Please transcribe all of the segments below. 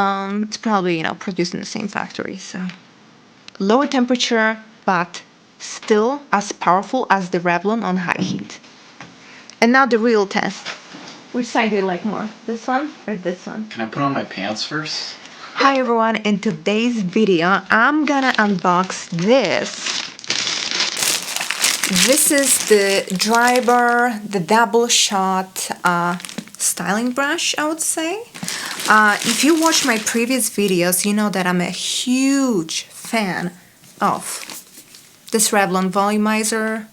It's probably, you know, produced in the same factory, so lower temperature, but still as powerful as the Revlon on high heat. And now the real test. Which side do you like more? This one or this one? Can I put on my pants first? Hi everyone, in today's video I'm gonna unbox this. This is the Drybar, the Double Shot styling brush, I would say. If you watch my previous videos, you know that I'm a huge fan of this Revlon Volumizer.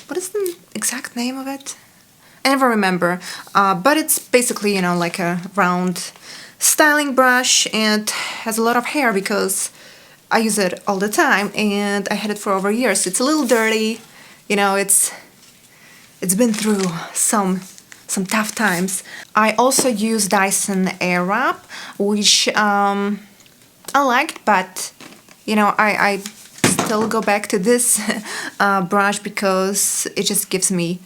What is the exact name of it? I never remember, but it's basically, you know, like a round styling brush and has a lot of hair because I use it all the time and I had it for over years. It's a little dirty, you know, it's been through some tough times. I also use Dyson Airwrap, which I liked, but you know, I still go back to this brush because it just gives me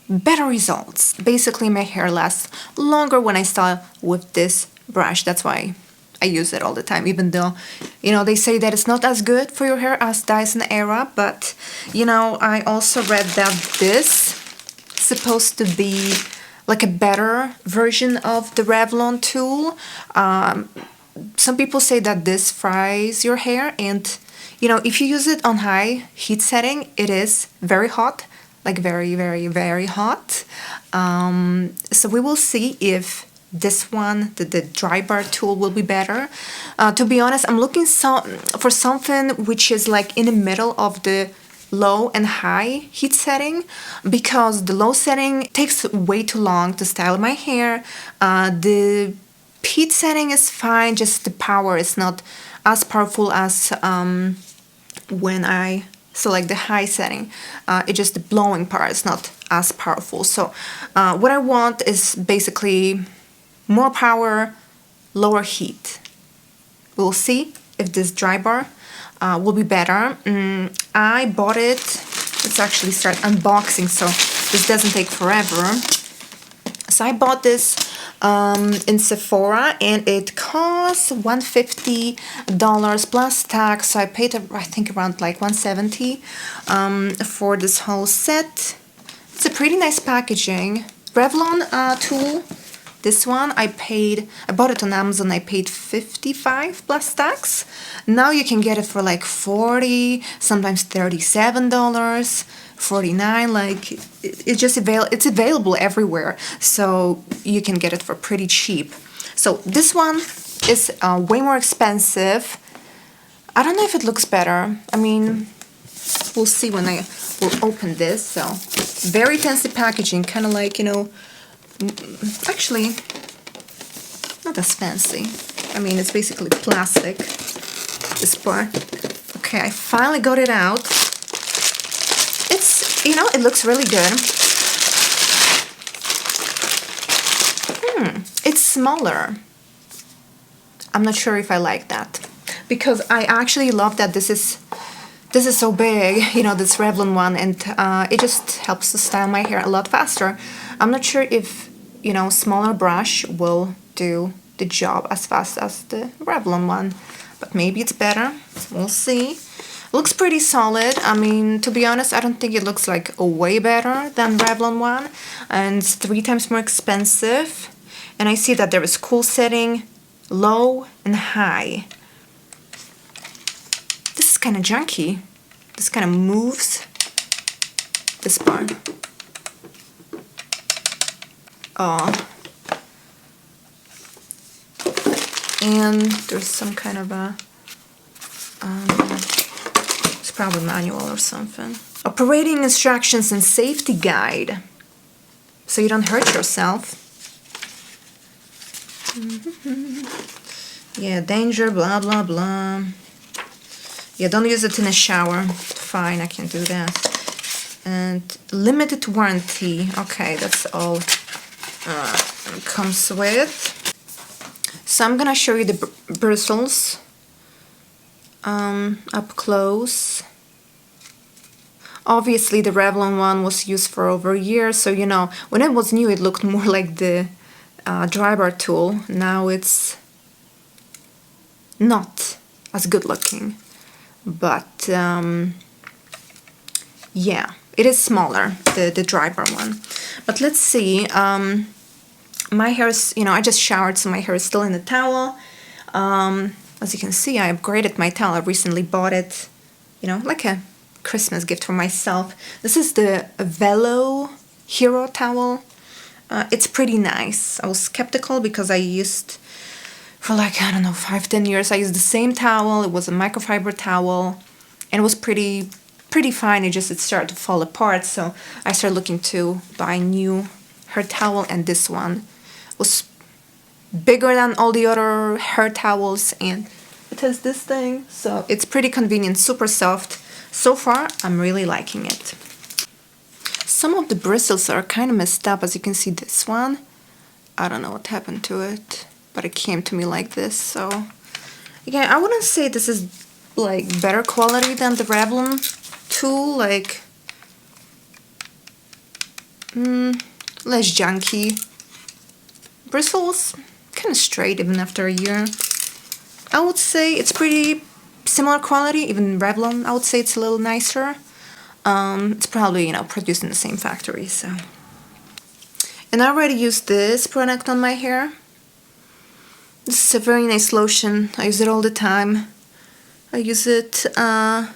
better results. Basically, my hair lasts longer when I style with this brush. That's why I use it all the time, even though, you know, they say that it's not as good for your hair as Dyson Airwrap, but, you know, I also read that this is supposed to be like a better version of the Revlon tool. Some people say that this fries your hair, and, you know, if you use it on high heat setting, it is very hot, like very, very, very hot. So we will see if this one, the Drybar tool, will be better. To be honest, I'm looking for something which is like in the middle of the low and high heat setting, because the low setting takes way too long to style my hair. The heat setting is fine, just the power is not as powerful as when I select the high setting. It's just the blowing part is not as powerful. So what I want is basically more power, lower heat. We'll see if this Drybar will be better. I bought it. Let's actually start unboxing so this doesn't take forever. So I bought this in Sephora and it costs $150 plus tax. So I paid, I think, around like $170 for this whole set. It's a pretty nice packaging. Revlon tool. This one I bought it on Amazon, I paid $55 plus tax. Now you can get it for like $40, sometimes $37, $49, like it's available everywhere. So you can get it for pretty cheap. So this one is way more expensive. I don't know if it looks better. I mean, we'll see when I will open this. So very fancy packaging, kind of like, you know, actually, not as fancy. I mean, it's basically plastic, this part. Okay, I finally got it out. It's, you know, it looks really good. It's smaller. I'm not sure if I like that, because I actually love that this is so big, you know, this Revlon one, and it just helps to style my hair a lot faster. I'm not sure if, you know, smaller brush will do the job as fast as the Revlon one, but maybe it's better. We'll see. Looks pretty solid. I mean, to be honest, I don't think it looks like way better than Revlon one, and it's 3 times more expensive. And I see that there is cool setting, low and high. This is kind of junky. This kind of moves this part. Oh. And there's some kind of a, it's probably manual or something. Operating instructions and safety guide, so you don't hurt yourself. Yeah, danger, blah, blah, blah. Yeah, don't use it in a shower. Fine, I can do that. And limited warranty. Okay, that's all it comes with. So I'm gonna show you the bristles up close. Obviously the Revlon one was used for over a year, so you know, when it was new it looked more like the Drybar tool. Now it's not as good looking, but yeah, it is smaller, the Drybar one. But let's see. My hair is, I just showered, so my hair is still in the towel. As you can see, I upgraded my towel. I recently bought it, like a Christmas gift for myself. This is the Volo Hero towel. It's pretty nice. I was skeptical because I used, for like, I don't know, 5-10 years, I used the same towel. It was a microfiber towel, and it was pretty fine. It started to fall apart, so I started looking to buy a new hair towel, and this one was bigger than all the other hair towels, and it has this thing, so it's pretty convenient, super soft. So far, I'm really liking it. Some of the bristles are kind of messed up. As you can see, this one, I don't know what happened to it, but it came to me like this. So yeah, I wouldn't say this is like better quality than the Revlon tool, like less junky. Bristles kind of straight even after a year. I would say it's pretty similar quality. Even Revlon, I would say it's a little nicer. It's probably, produced in the same factory, so. And I already used this product on my hair. This is a very nice lotion. I use it all the time. I use it at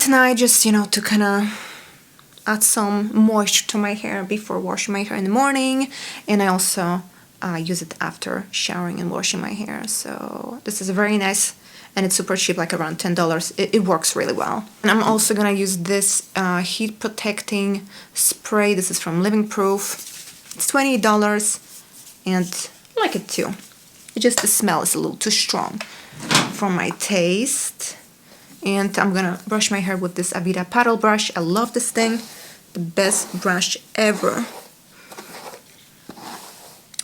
night just, to kind of add some moisture to my hair before washing my hair in the morning. And I also use it after showering and washing my hair. So this is very nice, and it's super cheap, like around $10. It works really well. And I'm also gonna use this heat protecting spray. This is from Living Proof. It's $28, and I like it too. It just, the smell is a little too strong for my taste. And I'm gonna brush my hair with this Avida paddle brush. I love this thing. The best brush ever.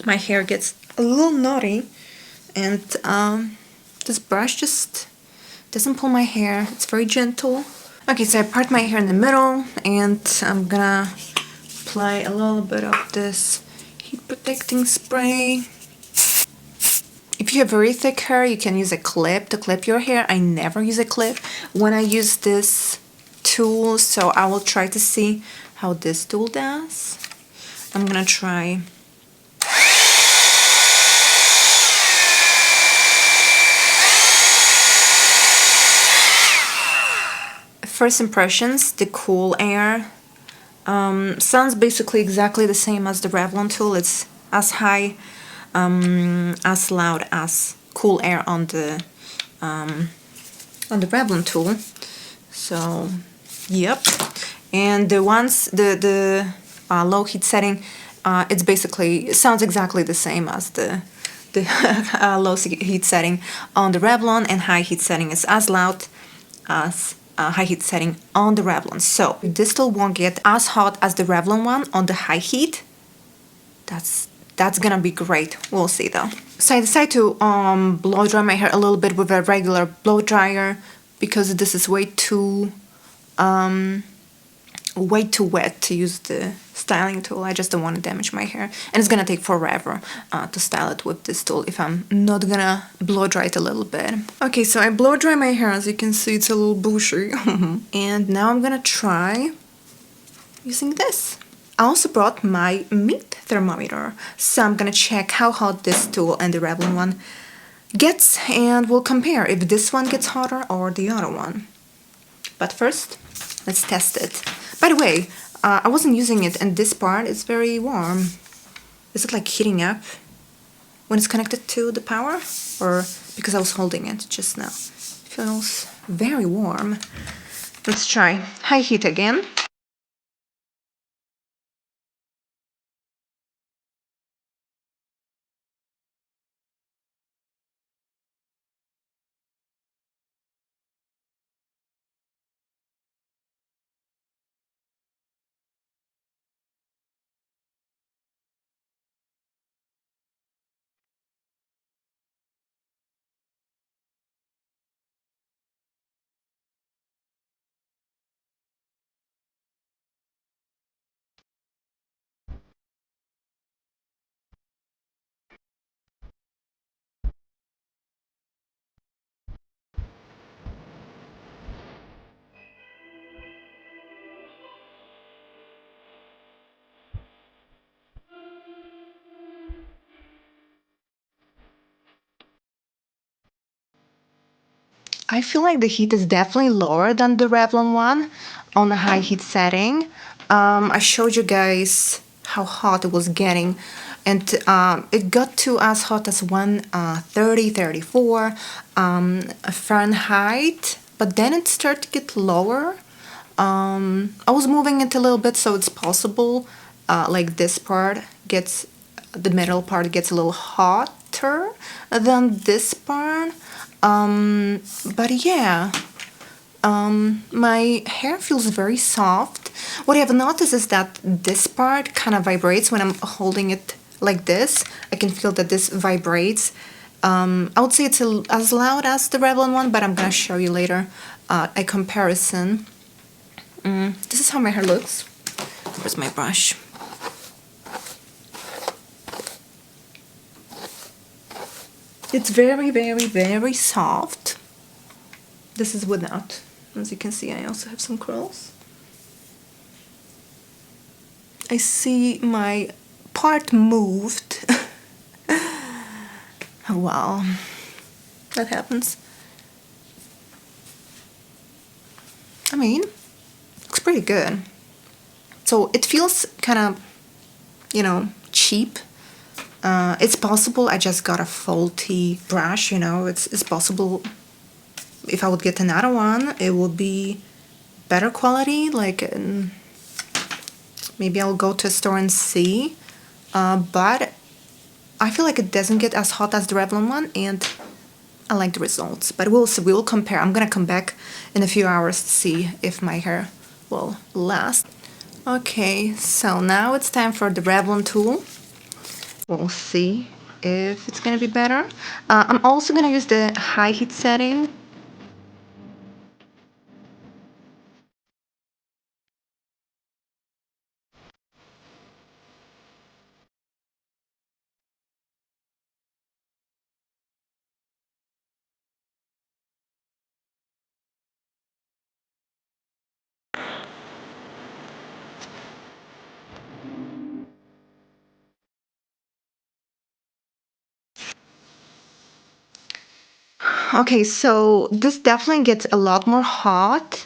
My hair gets a little naughty, and this brush just doesn't pull my hair. It's very gentle. Okay, so I part my hair in the middle, and I'm gonna apply a little bit of this heat protecting spray. If you have very thick hair, you can use a clip to clip your hair. I never use a clip when I use this tool, so I will try to see how this tool does. I'm gonna try. First impressions, the Cool Air sounds basically exactly the same as the Revlon tool. It's as high, as loud as Cool Air on the Revlon tool. So, yep. And the ones, the low heat setting, it sounds exactly the same as the low heat setting on the Revlon, and high heat setting is as loud as high heat setting on the Revlon. So this tool won't get as hot as the Revlon one on the high heat. That's gonna be great. We'll see though. So I decided to blow dry my hair a little bit with a regular blow dryer because this is way too wet to use the styling tool. I just don't want to damage my hair, and it's gonna take forever to style it with this tool if I'm not gonna blow dry it a little bit. Okay, so I blow dry my hair. As you can see, it's a little bushy. And now I'm gonna try using this. I also brought my meat thermometer, so I'm gonna check how hot this tool and the Revlon one gets, and we'll compare if this one gets hotter or the other one. But first, let's test it. By the way, I wasn't using it, and this part is very warm. Is it like heating up when it's connected to the power? Or because I was holding it just now? It feels very warm. Let's try high heat again. I feel like the heat is definitely lower than the Revlon one on the high heat setting. I showed you guys how hot it was getting, and it got to as hot as 130, 34 Fahrenheit, but then it started to get lower. I was moving it a little bit, so it's possible like this part gets, the middle part gets a little hotter than this part. But yeah, my hair feels very soft. What I have noticed is that this part kind of vibrates when I'm holding it like this. I can feel that this vibrates. I would say it's as loud as the Revlon one, but I'm gonna show you later a comparison. This is how my hair looks. Where's my brush? It's very, very, very soft. This is without. As you can see, I also have some curls. I see my part moved. Oh, wow. That happens. I mean, looks pretty good. So it feels kind of, you know, cheap. It's possible I just got a faulty brush, you know, it's possible if I would get another one, it would be better quality, like maybe I'll go to a store and see, but I feel like it doesn't get as hot as the Revlon one, and I like the results, but we'll see, we'll compare. I'm gonna come back in a few hours to see if my hair will last. Okay, so now it's time for the Revlon tool. We'll see if it's gonna be better. I'm also gonna use the high heat setting. Okay, so this definitely gets a lot more hot,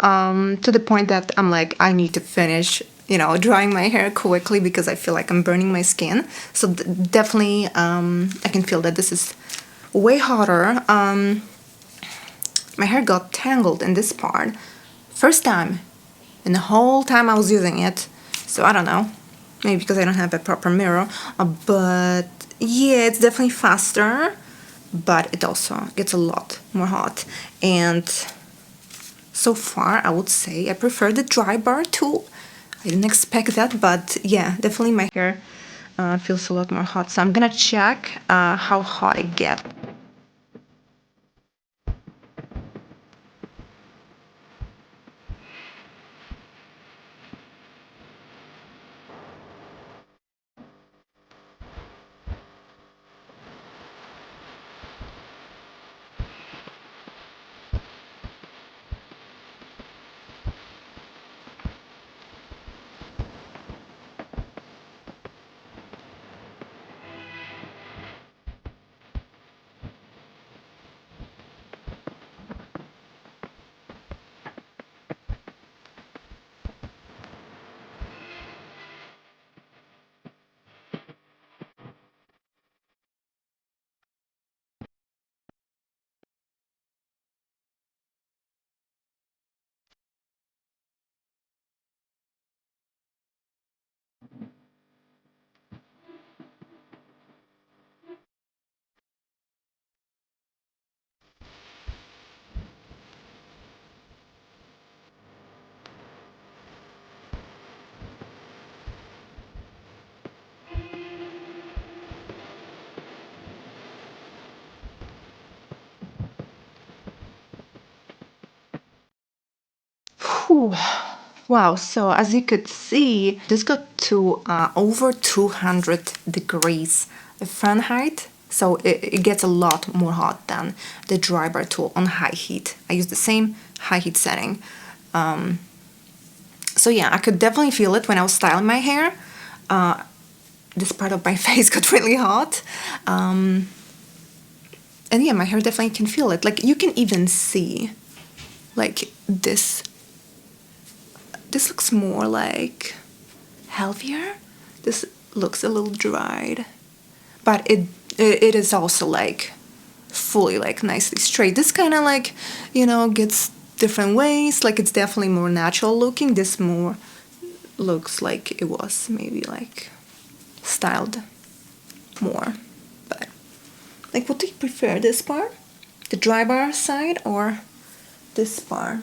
to the point that I'm like, I need to finish, you know, drying my hair quickly because I feel like I'm burning my skin. So definitely, I can feel that this is way hotter. My hair got tangled in this part. First time in the whole time I was using it. So I don't know, maybe because I don't have a proper mirror, but yeah, it's definitely faster, but it also gets a lot more hot. And so far, I would say I prefer the Drybar tool. I didn't expect that, but yeah, definitely my hair feels a lot more hot. So I'm gonna check how hot it gets. Whew. Wow, so as you could see, this got to over 200 degrees Fahrenheit. So it gets a lot more hot than the Drybar tool on high heat. I use the same high heat setting. So yeah, I could definitely feel it when I was styling my hair. This part of my face got really hot. And yeah, my hair definitely can feel it. Like, you can even see, like, this looks more like healthier. This looks a little dried, but it is also like fully like nicely straight. This kind of like, you know, gets different ways. Like, it's definitely more natural looking. This more looks like it was maybe like styled more. But like, what do you prefer, this part, the dry bar side, or this part?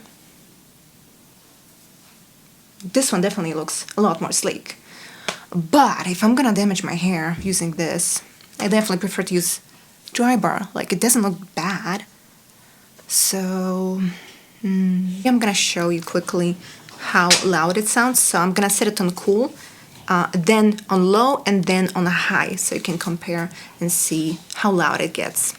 This one definitely looks a lot more sleek. But if I'm gonna damage my hair using this, I definitely prefer to use dry bar. Like, it doesn't look bad. So I'm gonna show you quickly how loud it sounds. So I'm gonna set it on cool, then on low, and then on high, so you can compare and see how loud it gets.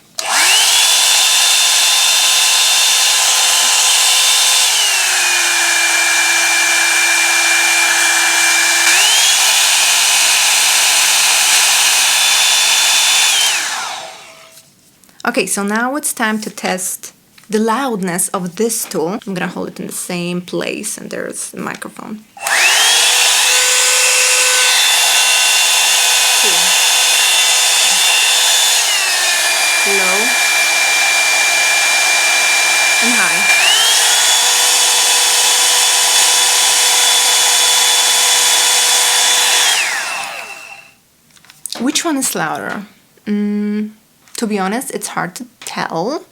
Okay, so now it's time to test the loudness of this tool. I'm gonna hold it in the same place, and there's the microphone. Cool. Low and high. Which one is louder? To be honest, it's hard to tell.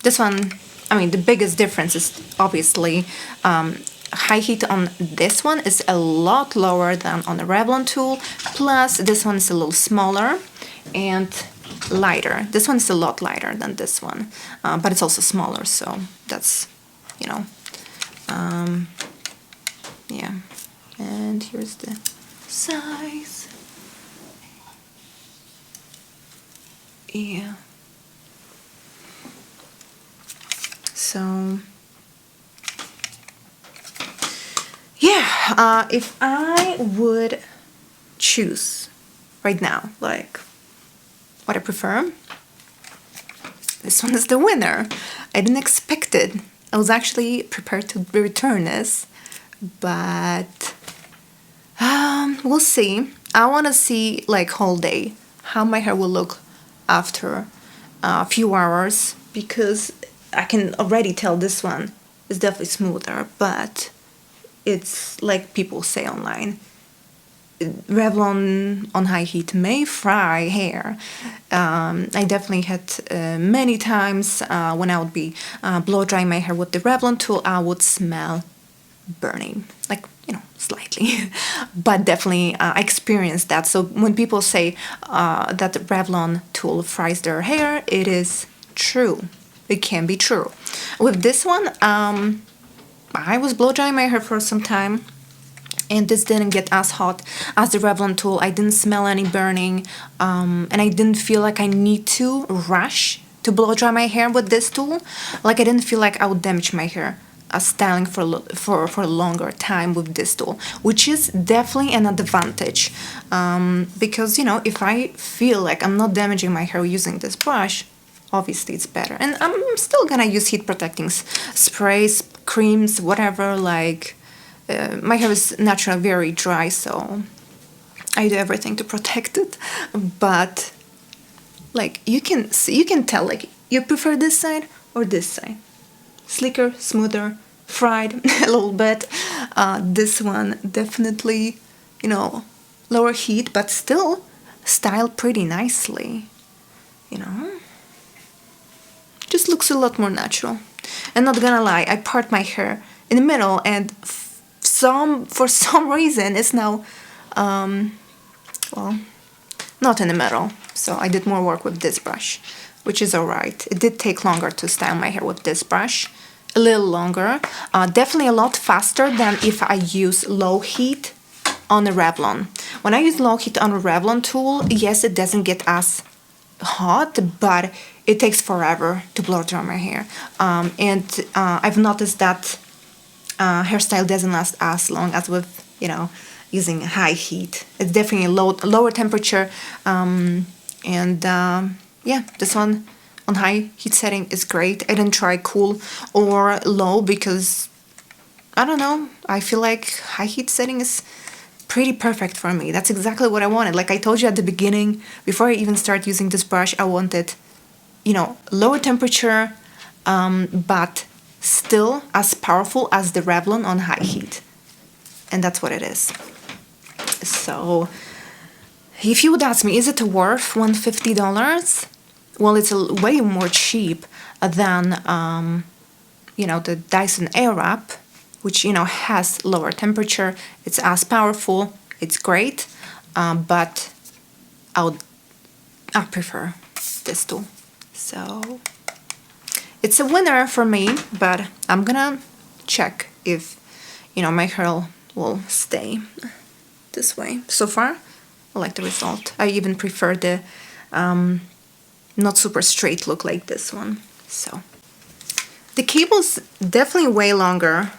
This one, I mean, the biggest difference is obviously high heat on this one is a lot lower than on the Revlon tool. Plus, this one is a little smaller and lighter. This one is a lot lighter than this one, but it's also smaller, so that's, you know, yeah. And here's the size. Yeah. So, yeah, if I would choose right now, like, what I prefer, this one is the winner. I didn't expect it. I was actually prepared to return this, but we'll see. I want to see, like, whole day how my hair will look after a few hours, because I can already tell this one is definitely smoother, but it's like people say online, Revlon on high heat may fry hair. I definitely had many times when I would be blow drying my hair with the Revlon tool, I would smell burning, like, you know, slightly. But definitely I experienced that. So when people say that the Revlon tool fries their hair, it is true. It can be true. With this one, I was blow drying my hair for some time, and this didn't get as hot as the Revlon tool. I didn't smell any burning, and I didn't feel like I need to rush to blow dry my hair with this tool. Like, I didn't feel like I would damage my hair styling for a longer time with this tool, which is definitely an advantage, because, you know, if I feel like I'm not damaging my hair using this brush, obviously it's better. And I'm still gonna use heat protecting sprays, creams, whatever. Like, my hair is naturally very dry, so I do everything to protect it. But, like, you can see, you can tell, like, you prefer this side or this side. Slicker, smoother, fried a little bit. This one definitely, you know, lower heat, but still styled pretty nicely, you know. Just looks a lot more natural. And not gonna lie, I part my hair in the middle, and for some reason it's now, well, not in the middle. So I did more work with this brush, which is alright. It did take longer to style my hair with this brush, a little longer. Definitely a lot faster than if I use low heat on the Revlon. When I use low heat on a Revlon tool, yes, it doesn't get as hot, but it takes forever to blow dry my hair. And I've noticed that hairstyle doesn't last as long as with, you know, using high heat. It's definitely lower temperature, yeah, this one on high heat setting is great. I didn't try cool or low because I don't know, I feel like high heat setting is pretty perfect for me. That's exactly what I wanted. Like I told you at the beginning, before I even start using this brush, I wanted, you know, lower temperature, but still as powerful as the Revlon on high heat. And that's what it is. So if you would ask me, is it worth $150? Well, it's way more cheap than, you know, the Dyson Airwrap, which, you know, has lower temperature. It's as powerful. It's great, but I prefer this tool. So it's a winner for me, but I'm gonna check if, you know, my hair will stay this way. So far, I like the result. I even prefer the not super straight look like this one. So the cable's definitely way longer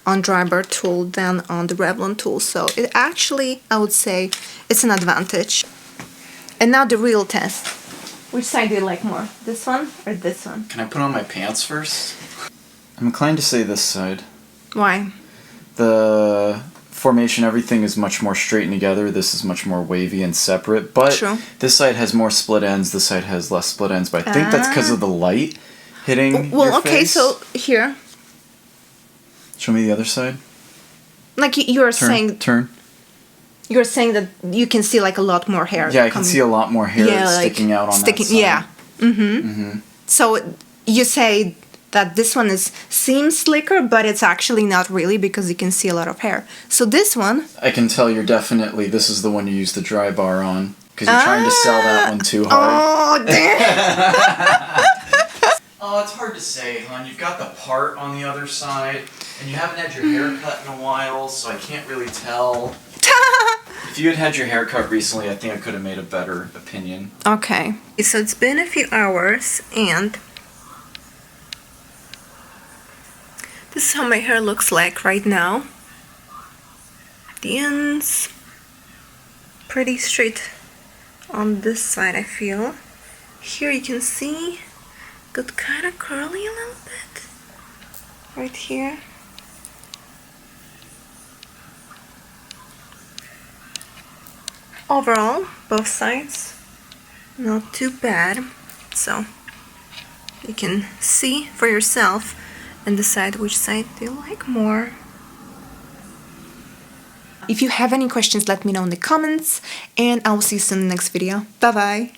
on Drybar tool than on the Revlon tool, so it actually, I would say, it's an advantage. And now the real test. Which side do you like more? This one or this one? Can I put on my pants first? I'm inclined to say this side. Why? The formation, everything is much more straightened together. This is much more wavy and separate, but True. This side has more split ends, this side has less split ends, but I think that's because of the light hitting your okay, face. so here. Show me the other side. Like you're saying... Turn. You're saying that you can see like a lot more hair. Yeah, I can see a lot more hair sticking out on that side. Yeah. So you say that this one seems slicker, but it's actually not really because you can see a lot of hair. So this one... I can tell you're definitely, this is the one you use the Drybar on, because you're trying to sell that one too hard. Oh, damn. Oh, it's hard to say, hon. You've got the part on the other side, and you haven't had your hair cut in a while, so I can't really tell. If you had had your hair cut recently, I think I could have made a better opinion. Okay. So it's been a few hours, and this is how my hair looks like right now. The ends pretty straight on this side, I feel. Here you can see got kind of curly a little bit right here. Overall, both sides not too bad, so you can see for yourself and decide which side do you like more. If you have any questions, let me know in the comments, and I will see you soon in the next video. Bye bye!